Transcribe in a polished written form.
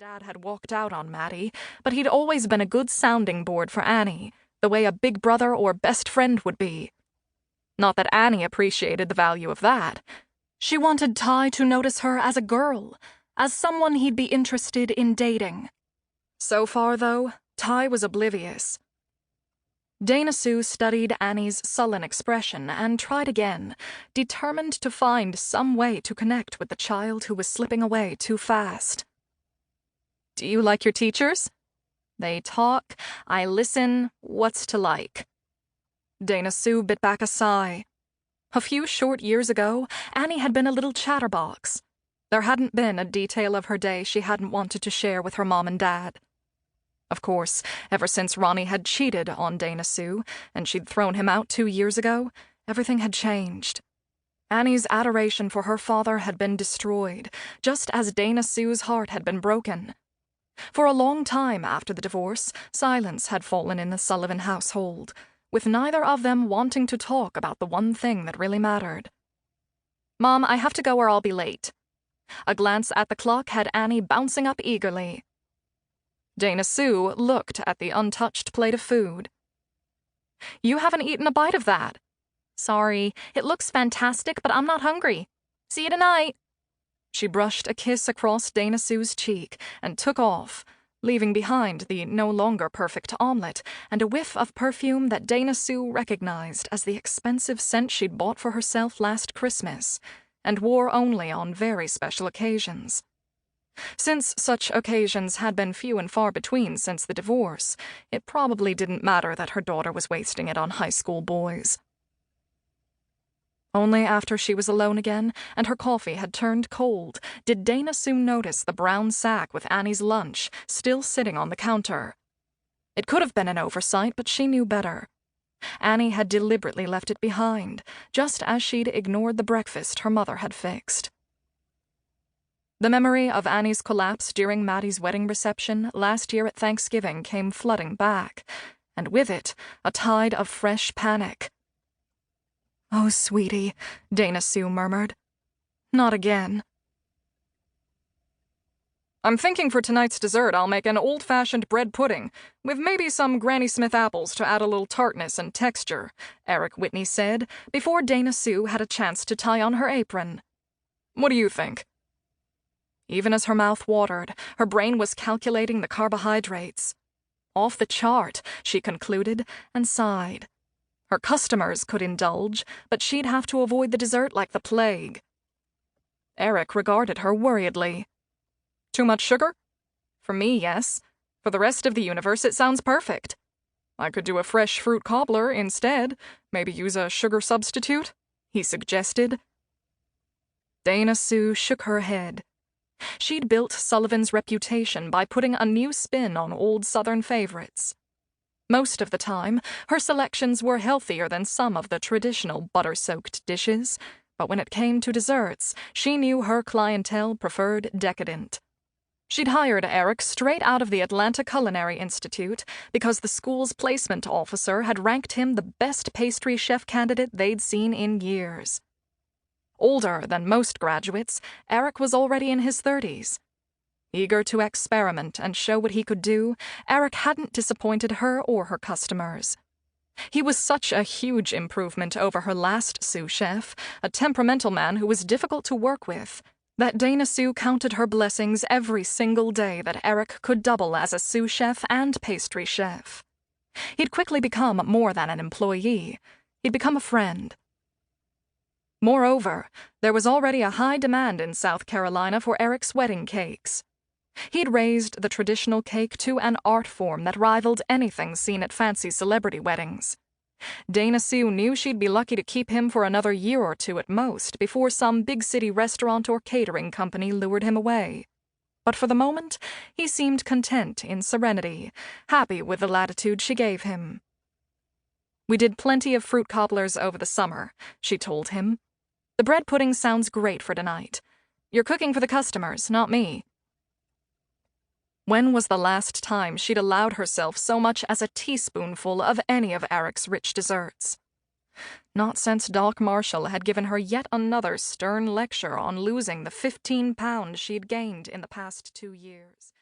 Dad had walked out on Maddie, but he'd always been a good sounding board for Annie, the way a big brother or best friend would be. Not that Annie appreciated the value of that. She wanted Ty to notice her as a girl, as someone he'd be interested in dating. So far, though, Ty was oblivious. Dana Sue studied Annie's sullen expression and tried again, determined to find some way to connect with the child who was slipping away too fast. "Do you like your teachers? They talk, I listen, what's to like?" Dana Sue bit back a sigh. A few short years ago, Annie had been a little chatterbox. There hadn't been a detail of her day she hadn't wanted to share with her mom and dad. Of course, ever since Ronnie had cheated on Dana Sue, and she'd thrown him out 2 years ago, everything had changed. Annie's adoration for her father had been destroyed, just as Dana Sue's heart had been broken. For a long time after the divorce, silence had fallen in the Sullivan household, with neither of them wanting to talk about the one thing that really mattered. "Mom, I have to go or I'll be late." A glance at the clock had Annie bouncing up eagerly. Dana Sue looked at the untouched plate of food. "You haven't eaten a bite of that." "Sorry, it looks fantastic, but I'm not hungry. See you tonight." She brushed a kiss across Dana Sue's cheek and took off, leaving behind the no longer perfect omelet and a whiff of perfume that Dana Sue recognized as the expensive scent she'd bought for herself last Christmas and wore only on very special occasions. Since such occasions had been few and far between since the divorce, it probably didn't matter that her daughter was wasting it on high school boys. Only after she was alone again and her coffee had turned cold did Dana Sue notice the brown sack with Annie's lunch still sitting on the counter. It could have been an oversight, but she knew better. Annie had deliberately left it behind, just as she'd ignored the breakfast her mother had fixed. The memory of Annie's collapse during Maddie's wedding reception last year at Thanksgiving came flooding back, and with it, a tide of fresh panic. "Oh, sweetie," Dana Sue murmured. "Not again." "I'm thinking for tonight's dessert I'll make an old-fashioned bread pudding, with maybe some Granny Smith apples to add a little tartness and texture," Eric Whitney said, before Dana Sue had a chance to tie on her apron. "What do you think?" Even as her mouth watered, her brain was calculating the carbohydrates. Off the chart, she concluded, and sighed. Her customers could indulge, but she'd have to avoid the dessert like the plague. Eric regarded her worriedly. "Too much sugar?" "For me, yes. For the rest of the universe, it sounds perfect. I could do a fresh fruit cobbler instead, maybe use a sugar substitute," he suggested. Dana Sue shook her head. She'd built Sullivan's reputation by putting a new spin on old Southern favorites. Most of the time, her selections were healthier than some of the traditional butter-soaked dishes, but when it came to desserts, she knew her clientele preferred decadent. She'd hired Eric straight out of the Atlanta Culinary Institute because the school's placement officer had ranked him the best pastry chef candidate they'd seen in years. Older than most graduates, Eric was already in his 30s. Eager to experiment and show what he could do, Eric hadn't disappointed her or her customers. He was such a huge improvement over her last sous chef, a temperamental man who was difficult to work with, that Dana Sue counted her blessings every single day that Eric could double as a sous chef and pastry chef. He'd quickly become more than an employee. He'd become a friend. Moreover, there was already a high demand in South Carolina for Eric's wedding cakes. He'd raised the traditional cake to an art form that rivaled anything seen at fancy celebrity weddings. Dana Sue knew she'd be lucky to keep him for another year or two at most before some big city restaurant or catering company lured him away. But for the moment, he seemed content in Serenity, happy with the latitude she gave him. "We did plenty of fruit cobblers over the summer," she told him. "The bread pudding sounds great for tonight. You're cooking for the customers, not me." When was the last time she'd allowed herself so much as a teaspoonful of any of Eric's rich desserts? Not since Doc Marshall had given her yet another stern lecture on losing the 15 pounds she'd gained in the past 2 years.